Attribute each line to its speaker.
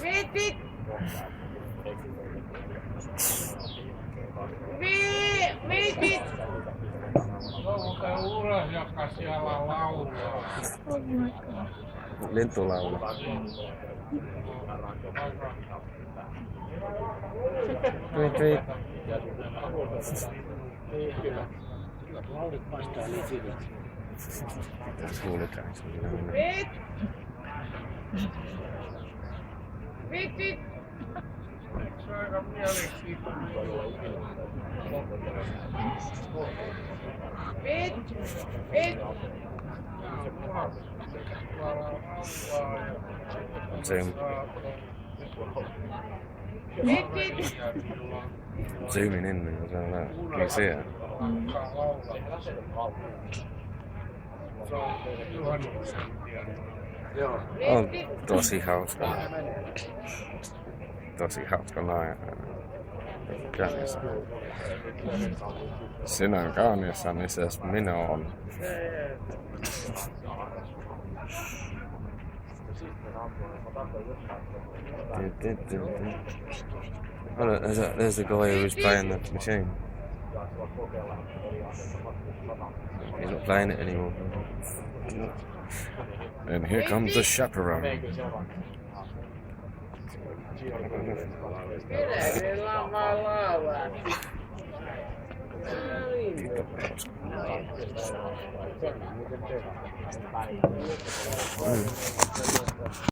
Speaker 1: Vitit! Vitit!
Speaker 2: Onko se Ures, joka siellä laulaa?
Speaker 3: Oh my god.
Speaker 4: Lintulaulu. Tweet.
Speaker 5: Laulit paistaa niin sinut.
Speaker 4: Kuulutaan.
Speaker 1: Vit! Vitit!
Speaker 2: Eikö se aika mielenkiintoinen?
Speaker 1: Vit! Vit! Vitit!
Speaker 4: Zoomin in, niin se on kyllä siellä. On tosi hauska. Tosi hauska nainen. Sinä on kauniissa, missäs minä on. Oh, there's the guy who's playing the machine. He's not playing it anymore. And here comes the chaperone.
Speaker 1: Kyllä, sillä on vaan laulaa.
Speaker 4: Mm.